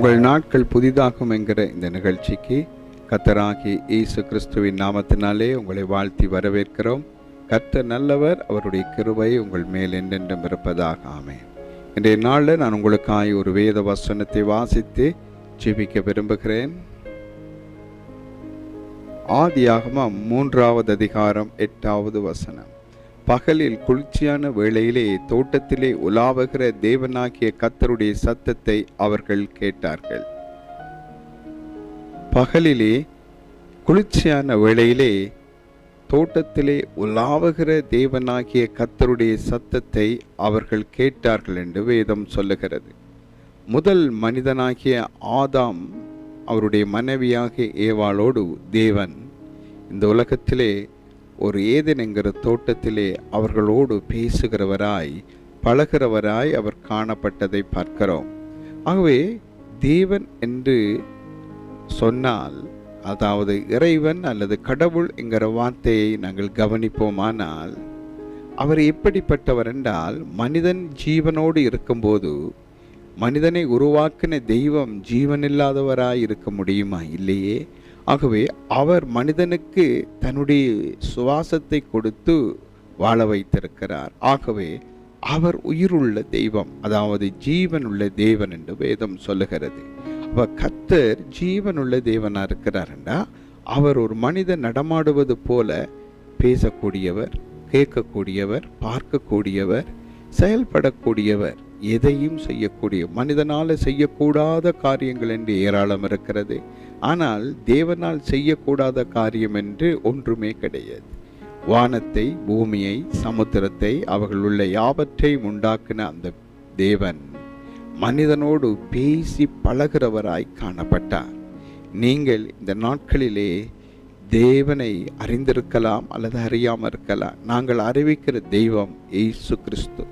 உங்கள் நாட்கள் புதிதாகும் என்கிற இந்த நிகழ்ச்சிக்கு கர்த்தராகிய இயேசு கிறிஸ்துவின் நாமத்தினாலே உங்களை வாழ்த்தி வரவேற்கிறோம். கர்த்தர் நல்லவர், அவருடைய கிருபை உங்கள் மேல் என்றென்றும் இருப்பதாக. ஆமென். இன்றைய நாளில் நான் உங்களுக்காய் ஒரு வேத வசனத்தை வாசித்து ஜெபிக்க விரும்புகிறேன். ஆதியாகமம் 3வது அதிகாரம் 8வது வசனம். பகலில் குளிர்ச்சியான வேளையிலே தோட்டத்திலே உலாவுகிற தேவனாகிய கர்த்தருடைய சத்தத்தை அவர்கள் கேட்டார்கள். பகலிலே குளிர்ச்சியான வேளையிலே தோட்டத்திலே உலாவுகிற தேவனாகிய கர்த்தருடைய சத்தத்தை அவர்கள் கேட்டார்கள் என்று வேதம் சொல்லுகிறது. முதல் மனிதனாகிய ஆதாம் அவருடைய மனைவியாகிய ஏவாளோடு தேவன் இந்த உலகத்திலே ஒரு ஏதேன் என்கிற தோட்டத்திலே அவர்களோடு பேசுகிறவராய் பழகிறவராய் அவர் காணப்பட்டதை பார்க்கிறோம். ஆகவே தேவன் என்று சொன்னால், அதாவது இறைவன் அல்லது கடவுள் என்கிற வார்த்தையை நாங்கள் கவனிப்போமானால், அவர் எப்படிப்பட்டவர் என்றால், மனிதன் ஜீவனோடு இருக்கும்போது மனிதனை உருவாக்கின தெய்வம் ஜீவனில்லாதவராய் இருக்க முடியுமா? இல்லையே. ஆகவே அவர் மனிதனுக்கு தன்னுடைய சுவாசத்தை கொடுத்து வாழ வைத்திருக்கிறார். ஆகவே அவர் உயிருள்ள தெய்வம், அதாவது ஜீவனுள்ள தேவன் என்று வேதம் சொல்லுகிறது. அப்ப கர்த்தர் ஜீவனுள்ள தேவனா இருக்கிறார்டா, அவர் ஒரு மனிதன் நடமாடுவது போல பேசக்கூடியவர், கேட்கக்கூடியவர், பார்க்கக்கூடியவர், செயல்படக்கூடியவர், எதையும் செய்யக்கூடிய, மனிதனால செய்யக்கூடாத காரியங்கள் என்று ஏராளம் இருக்கிறது. ஆனால் தேவனால் செய்யக்கூடாத காரியம் என்று ஒன்றுமே கிடையாது. வானத்தை, பூமியை, சமுத்திரத்தை, அவர்கள் உள்ள யாவற்றையும் உண்டாக்கின அந்த தேவன் மனிதனோடு பேசி பழகிறவராய் காணப்பட்டார். நீங்கள் இந்த நாட்களிலே தேவனை அறிந்திருக்கலாம் அல்லது அறியாமல் இருக்கலாம். நாங்கள் அறிவிக்கிற தெய்வம் இயேசு கிறிஸ்து.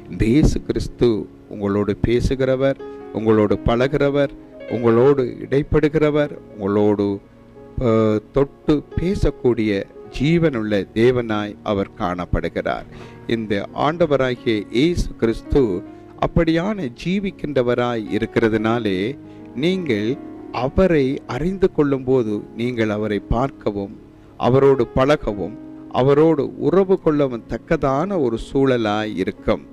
இந்த இயேசு கிறிஸ்து உங்களோடு பேசுகிறவர், உங்களோடு பழகிறவர், உங்களோடு இடைப்படுகிறவர், உங்களோடு தொட்டு பேசக்கூடிய ஜீவனுள்ள தேவனாய் அவர் காணப்படுகிறார். இந்த ஆண்டவராகிய இயேசு கிறிஸ்து அப்படியான ஜீவிக்கின்றவராய் இருக்கிறதுனாலே நீங்கள் அவரை அறிந்து கொள்ளும் போது நீங்கள் அவரை பார்க்கவும், அவரோடு பழகவும், அவரோடு உறவு கொள்ளவும் தக்கதான ஒரு சூழலாய் இருக்கும்.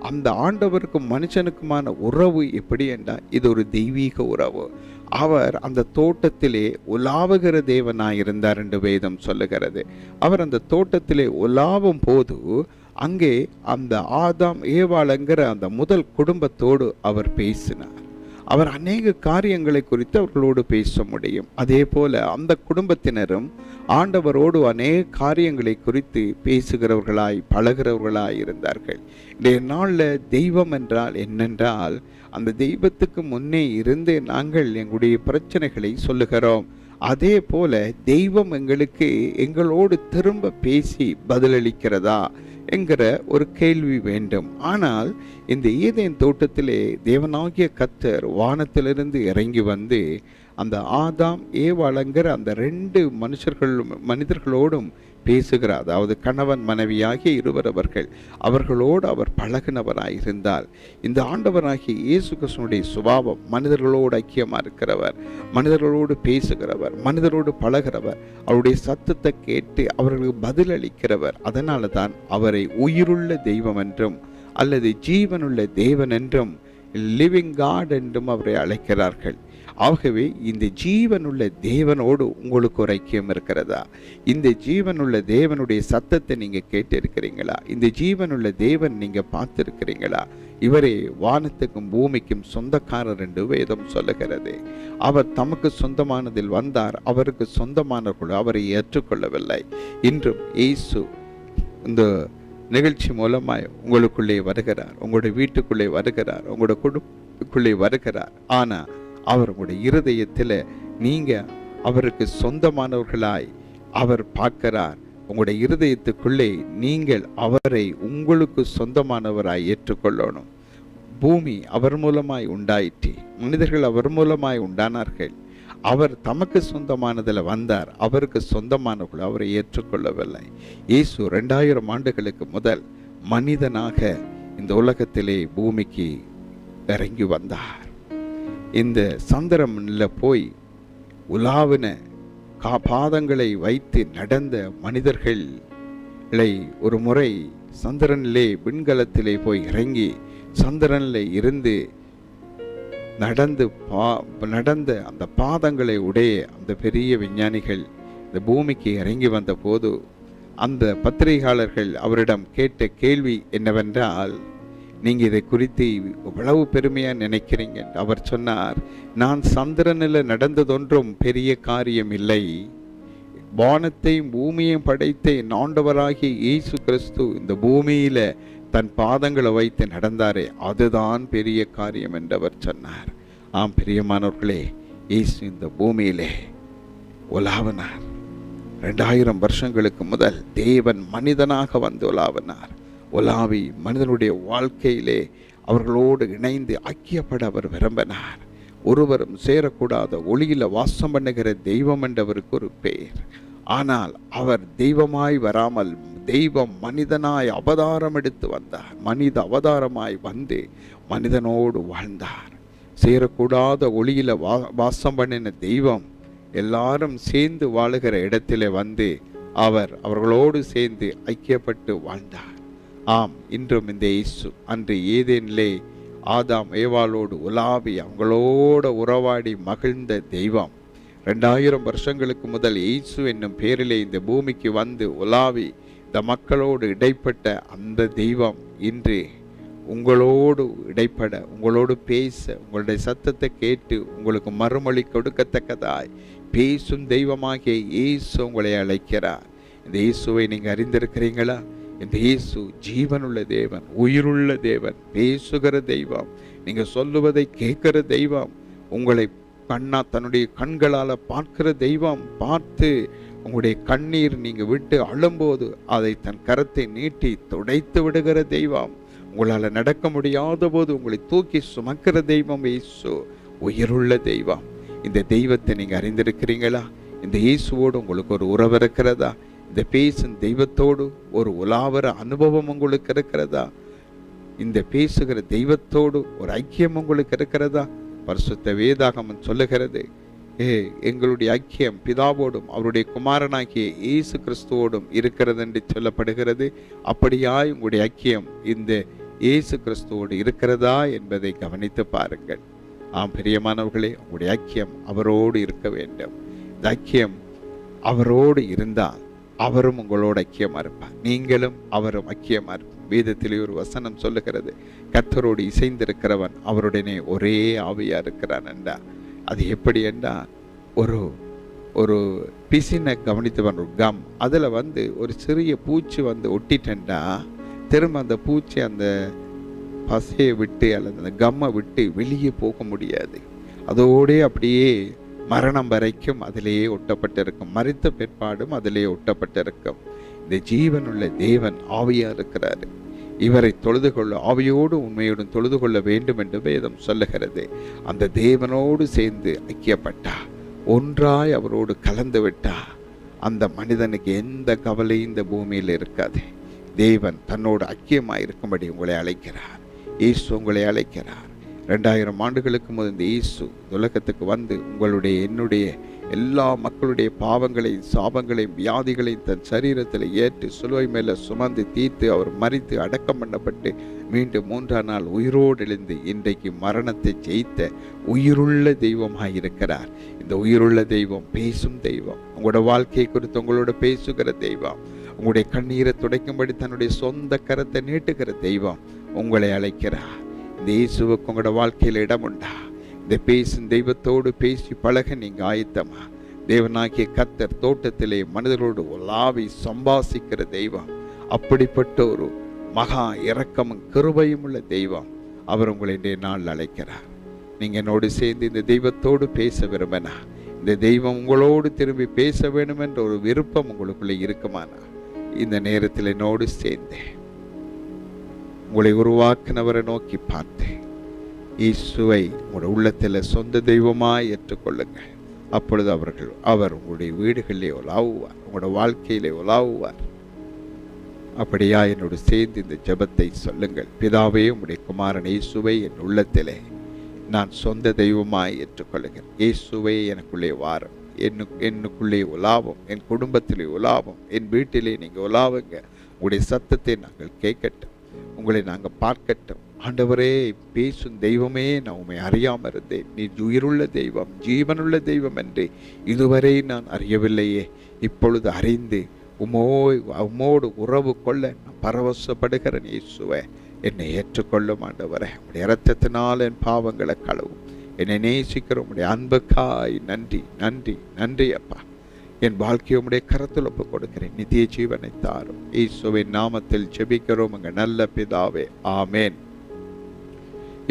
அந்த ஆண்டவருக்கும் மனுஷனுக்குமான உறவு எப்படி என்றால், இது ஒரு தெய்வீக உறவு. அவர் அந்த தோட்டத்திலே உலாவுகிற தேவனாயிருந்தார் என்று வேதம் சொல்லுகிறது. அவர் அந்த தோட்டத்திலே உலாவும் போது அங்கே அந்த ஆதாம் ஏவாளுங்கிற அந்த முதல் குடும்பத்தோடு அவர் பேசினார். அவர் அநேக காரியங்களை குறித்து அவர்களோடு பேச முடியும். அதே போல அந்த குடும்பத்தினரும் ஆண்டவரோடு அநேக காரியங்களை குறித்து பேசுகிறவர்களாய் பழகிறவர்களாய் இருந்தார்கள். இந்த நாளில் தெய்வம் என்றால் என்னென்றால், அந்த தெய்வத்துக்கு முன்னே இருந்து நாங்கள் எங்களுடைய பிரச்சனைகளை சொல்லுகிறோம். அதே போல தெய்வம் எங்களோடு திரும்ப பேசி பதிலளிக்கிறதா என்கிற ஒரு கேள்வி வேண்டும். ஆனால் இந்த ஏதேன் தோட்டத்திலே தேவனாகிய கர்த்தர் வானத்திலிருந்து இறங்கி வந்து அந்த ஆதாம் ஏவாளுங்கிற அந்த 2 மனிதர்களோடும் பேசுகிறார். அதாவது கணவன் மனைவியாகிய இருவர் அவர்களோடு அவர் பழகினவராயிருந்தால், இந்த ஆண்டவராகிய இயேசு கிறிஸ்துவினுடைய சுபாவம் மனிதர்களோடு ஐக்கியமாக இருக்கிறவர், மனிதர்களோடு பேசுகிறவர், மனிதரோடு பழகிறவர், அவருடைய சத்தத்தை கேட்டு அவர்களுக்கு பதிலளிக்கிறவர். அதனால தான் அவரை உயிருள்ள தெய்வம் என்றும் அல்லது ஜீவனுள்ள தேவன் என்றும் லிவிங் காட் என்றும் அவரை அழைக்கிறார்கள். ஆகவே இந்த ஜீவனுள்ள தேவனோடு உங்களுக்கு ஒரு ஐக்கியம் இருக்கிறதா? இந்த ஜீவனுள்ள தேவனுடைய சத்தத்தை நீங்க கேட்டு இருக்கிறீங்களா? இந்த ஜீவனுள்ள தேவன் நீங்க பார்த்திருக்கிறீங்களா? இவரே வானத்துக்கும் பூமிக்கும் சொந்தக்காரர் என்று வேதம் சொல்லுகிறது. அவர் தமக்கு சொந்தமானதில் வந்தார், அவருக்கு சொந்தமானவர்கள் அவரை ஏற்றுக்கொள்ளவில்லை. இன்றும் இயேசு இந்த நிகழ்ச்சி மூலமாய் உங்களுக்குள்ளே வருகிறார், உங்களுடைய வீட்டுக்குள்ளே வருகிறார், உங்களுடைய குடும்பத்துக்குள்ளே வருகிறார். ஆனா அவர் உங்களுடைய இருதயத்தில் நீங்க அவருக்கு சொந்தமானவர்களாய் அவர் பார்க்கிறார். உங்களுடைய இருதயத்துக்குள்ளே நீங்கள் அவரை உங்களுக்கு சொந்தமானவராய் ஏற்றுக்கொள்ளணும். பூமி அவர் மூலமாய் உண்டாயிற்று, மனிதர்கள் அவர் மூலமாய் உண்டானார்கள். அவர் தமக்கு சொந்தமானதில் வந்தார், அவருக்கு சொந்தமானவர்கள் அவரை ஏற்றுக்கொள்ளவில்லை. இயேசு 2000 ஆண்டுகளுக்கு முதல் மனிதனாக இந்த உலகத்திலே பூமிக்கு இறங்கி வந்தார். இந்த சந்திரனில் போய் உலாவின பாதங்களை வைத்து நடந்த மனிதர்களை ஒரு முறை சந்திரனிலே விண்கலத்திலே போய் இறங்கி சந்திரனில் இருந்து நடந்த அந்த பாதங்களை உடைய அந்த பெரிய விஞ்ஞானிகள் இந்த பூமிக்கு இறங்கி வந்த போது அந்த பத்திரிகையாளர்கள் அவரிடம் கேட்ட கேள்வி என்னவென்றால், நீங்கள் இதை குறித்து இவ்வளவு பெருமையாக நினைக்கிறீங்க. அவர் சொன்னார், நான் சந்திரனில் நடந்ததொன்றும் பெரிய காரியம் இல்லை. வானத்தையும் பூமியையும் படைத்த ஆண்டவராகிய இயேசு கிறிஸ்து இந்த பூமியில தன் பாதங்களை வைத்து நடந்தாரே, அதுதான் பெரிய காரியம் என்று அவர் சொன்னார். ஆம் பிரியமானவர்களே, இயேசு இந்த பூமியிலே உலாவினார். 2000 வருஷங்களுக்கு முதல் தேவன் மனிதனாக வந்து உலாவினார். உலாவி மனிதனுடைய வாழ்க்கையிலே அவர்களோடு இணைந்து ஐக்கியப்பட அவர் விரும்பினார். ஒருவரும் சேரக்கூடாத ஒளியில வாசம் பண்ணுகிற தெய்வம் என்றவருக்கு ஒரு பெயர். ஆனால் அவர் தெய்வமாய் வராமல் தெய்வம் மனிதனாய் அவதாரம் எடுத்து வந்தார். மனித அவதாரமாய் வந்து மனிதனோடு வாழ்ந்தார். சேரக்கூடாத ஒளியில வாசம் பண்ணின தெய்வம் எல்லாரும் சேர்ந்து வாழுகிற இடத்திலே வந்து அவர்களோடு சேர்ந்து ஐக்கியப்பட்டு வாழ்ந்தார். ஆம், இன்றும் இந்த இயேசு அன்று ஏதேனிலே ஆதாம் ஏவாளோடு உலாவி அவங்களோட உறவாடி மகிழ்ந்த தெய்வம் 2000 வருஷங்களுக்கு முதல் இயேசு என்னும் பேரிலே இந்த பூமிக்கு வந்து உலாவி இந்த மக்களோடு இடைப்பட்ட அந்த தெய்வம் இன்று உங்களோடு இடைப்பட, உங்களோடு பேச, உங்களுடைய சத்தத்தை கேட்டு உங்களுக்கு மறுமொழி கொடுக்கத்தக்கதாய் பேசும் தெய்வமாகிய இயேசு உங்களை அழைக்கிறார். இந்த இயேசுவை நீங்கள் அறிந்திருக்கிறீங்களா? இந்த இயேசு ஜீவனுள்ள தேவன், உயிருள்ள தேவன், பேசுகிற தெய்வம், நீங்கள் சொல்லுவதை கேட்கிற தெய்வம், உங்களை தன்னுடைய கண்களால் பார்க்கிற தெய்வம். பார்த்து உங்களுடைய கண்ணீர் நீங்கள் விட்டு அழும்போது அதை தன் கரத்தை நீட்டி துடைத்து விடுகிற தெய்வம். உங்களால் நடக்க முடியாத போது உங்களை தூக்கி சுமக்கிற தெய்வம் இயேசு, உயிருள்ள தெய்வம். இந்த தெய்வத்தை நீங்கள் அறிந்திருக்கிறீங்களா? இந்த இயேசுவோடு உங்களுக்கு ஒரு உறவு இருக்கிறதா? இந்த பேசும் தெய்வத்தோடு ஒரு உலாவர அனுபவம் உங்களுக்கு இருக்கிறதா? இந்த பேசுகிற தெய்வத்தோடு ஒரு ஐக்கியம் உங்களுக்கு இருக்கிறதா? பரிசுத்த வேதாகமம் சொல்லுகிறது, எங்களுடைய ஐக்கியம் பிதாவோடும் அவருடைய குமாரனாகிய இயேசு கிறிஸ்துவோடும் இருக்கிறது என்று சொல்லப்படுகிறது. அப்படியாய் உங்களுடைய ஐக்கியம் இந்த இயேசு கிறிஸ்துவோடு இருக்கிறதா என்பதை கவனித்து பாருங்கள். ஆம் பிரியமானவர்களே, உங்களுடைய ஐக்கியம் அவரோடு இருக்க வேண்டும். இந்த ஐக்கியம் அவரோடு இருந்தால் அவரும் உங்களோட ஐக்கியமா இருப்பார், நீங்களும் அவரும் ஐக்கியமா இருப்பார். வேதத்திலே ஒரு வசனம் சொல்லுகிறது, கர்த்தரோடு இசைந்திருக்கிறவன் அவருடனே ஒரே ஆவியா இருக்கிறான் என்றா. அது எப்படி என்றா, ஒரு பிசினை கவனித்தவன், ஒரு கம், அதில் ஒரு சிறிய பூச்சி ஒட்டிட்டா திரும்ப அந்த பூச்சி அந்த பசையை விட்டு அல்லது அந்த கம்மை விட்டு வெளியே போக முடியாது. அதோடே அப்படியே மரணம் வரைக்கும் அதிலேயே ஒட்டப்பட்டிருக்கும், மரித்த பிற்பாடும் அதிலேயே ஒட்டப்பட்டிருக்கும். இந்த ஜீவனுள்ள தேவன் ஆவியா இருக்கிறாரு. இவரை தொழுது கொள்ள, ஆவியோடு உண்மையோடும் தொழுது கொள்ள வேண்டும் என்று வேதம் சொல்லுகிறது. அந்த தேவனோடு சேர்ந்து ஐக்கியப்பட்டா, ஒன்றாய் அவரோடு கலந்து விட்டா, அந்த மனிதனுக்கு எந்த கவலையும் இந்த பூமியில் இருக்காது. தேவன் தன்னோடு ஐக்கியமாய் இருக்கும்படி உங்களை அழைக்கிறார். இயேசு உங்களை அழைக்கிறார். 2000 ஆண்டுகளுக்கு முதல் இந்த இயேசு உலகத்துக்கு வந்து உங்களுடைய என்னுடைய எல்லா மக்களுடைய பாவங்களையும் சாபங்களையும் வியாதிகளையும் தன் சரீரத்தில் ஏற்று சிலுவை மேலே சுமந்து தீர்த்து அவர் மரித்து அடக்கம் பண்ணப்பட்டு மீண்டும் 3ஆம் நாள் உயிரோடு எழுந்து இன்றைக்கு மரணத்தை ஜெயித்த உயிருள்ள தெய்வமாக இருக்கிறார். இந்த உயிருள்ள தெய்வம் பேசும் தெய்வம், உங்களோட வாழ்க்கையை குறித்து உங்களோட பேசுகிற தெய்வம், உங்களுடைய கண்ணீரை துடைக்கும்படி தன்னுடைய சொந்த கரத்தை நீட்டுகிற தெய்வம் உங்களை அழைக்கிறார். இந்த இயேசுவுக்கு உங்களோட வாழ்க்கையில் இடம் உண்டா? இந்த பேசும் தெய்வத்தோடு பேசி பழக நீங்க ஆயத்தமா? தேவனாகிய கர்த்தர் தோட்டத்திலே மனிதர்களோடு உலாவி சம்பாசிக்கிற தெய்வம், அப்படிப்பட்ட ஒரு மகா இரக்கமும் கிருபையும் உள்ள தெய்வம். அவர் உங்களை இன்றைய நாள் அழைக்கிறார். நீங்க என்னோடு சேர்ந்து இந்த தெய்வத்தோடு பேச விரும்பினா, இந்த தெய்வம் உங்களோடு திரும்பி பேச வேண்டும் என்ற ஒரு விருப்பம் உங்களுக்குள்ளே இருக்குமானா, இந்த நேரத்தில் என்னோடு சேர்ந்தேன் உங்களை உருவாக்கினவரை நோக்கி பார்த்தேன். இயேசுவை உங்களுடைய உள்ளத்தில் சொந்த தெய்வமாய் ஏற்றுக்கொள்ளுங்கள். அப்பொழுது அவர் உங்களுடைய வீடுகளிலே உலாவுவார், உங்களோட வாழ்க்கையிலே உலாவுவார். அப்படியா என்னோடு சேர்ந்து இந்த ஜெபத்தை சொல்லுங்கள். பிதாவே, உம்முடைய குமாரன் இயேசுவை என் உள்ளத்திலே நான் சொந்த தெய்வமாய் ஏற்றுக்கொள்கிறேன். இயேசுவே எனக்குள்ளே வாரும், என்னுக்குள்ளே உலாவும், என் குடும்பத்திலே உலாவும், என் வீட்டிலே நீங்கள் உலாவுங்க. உங்களுடைய சத்தத்தை நாங்கள் கேட்கட்டும், உங்களை நாங்கள் பார்க்கட்டும். ஆண்டவரே, பேசும் தெய்வமே, நான் உண்மை அறியாமல் இருந்தேன். நீ உயிருள்ள தெய்வம், ஜீவனுள்ள தெய்வம் என்று இதுவரை நான் அறியவில்லையே. இப்பொழுது அறிந்து உம்மோடு உறவு கொள்ள நான் பரவசப்படுகிறேன். இயேசுவே, என்னை ஏற்றுக்கொள்ளும் ஆண்டவரே. உடைய இரத்தத்தினால் என் பாவங்களை கழுவும். என்னை நேசிக்கிற உடைய அன்புக்காய் நன்றி, நன்றி, நன்றி அப்பா. என் வாழ்க்கையை உடைய கரத்தில் ஒப்புக் கொடுக்கிறேன். நித்திய ஜீவனை தாரும். இயேசுவின் நாமத்தில் ஜெபிக்கிறோம் எங்கள் நல்ல பிதாவே, ஆமேன்.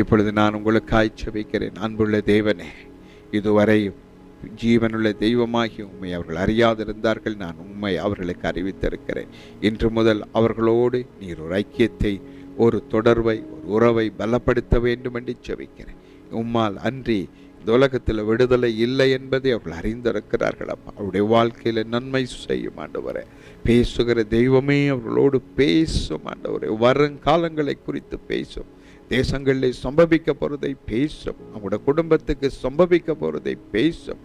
இப்பொழுது நான் உங்களுக்காய் ஜெபிக்கிறேன். அன்புள்ள தேவனே, இதுவரை ஜீவனுள்ள தெய்வமாகி உண்மை அவர்கள் அறியாதிருந்தார்கள். நான் உண்மை அவர்களுக்கு அறிவித்திருக்கிறேன். இன்று முதல் அவர்களோடு நீர் ஒரு ஐக்கியத்தை, ஒரு தொடர்பை, ஒரு உறவை பலப்படுத்த வேண்டும் என்று ஜெபிக்கிறேன். உம்மால் அன்றி இந்த உலகத்தில் விடுதலை இல்லை என்பதை அவர்கள் அறிந்திருக்கிறார்கள். அப்பா, அவருடைய வாழ்க்கையில் நன்மை செய்யும் ஆண்டவரே. பேசுகிற தெய்வமே அவர்களோடு பேசும் ஆண்டவரே. வருங்காலங்களை குறித்து பேசும், தேசங்களில் சம்பவிக்க போறதை பேசும், அவங்களுடைய குடும்பத்துக்கு சம்பவிக்க போறதை பேசும்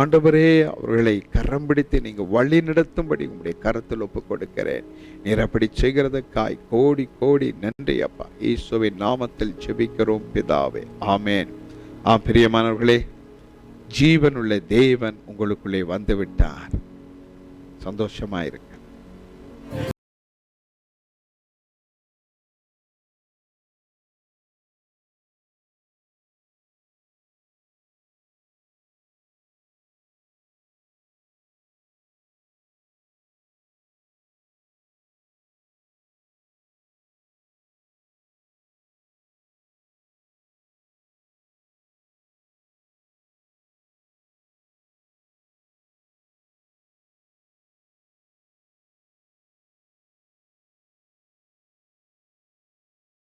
ஆண்டவரே. அவர்களை கரம் பிடித்து நீங்கள் வழி நடத்தும்படி உங்களுடைய கரத்தில் ஒப்புக் கொடுக்கிறேன். நீர் அப்படி செய்கிறதுக்காய் கோடி கோடி நன்றி அப்பா. இயேசுவின் நாமத்தில் ஜெபிக்கிறோம் பிதாவே, ஆமேன். பிரியமானவர்களே, ஜீவனுள்ள தேவன் உங்களுக்குள்ளே வந்து விட்டார். சந்தோஷமாயிருக்க.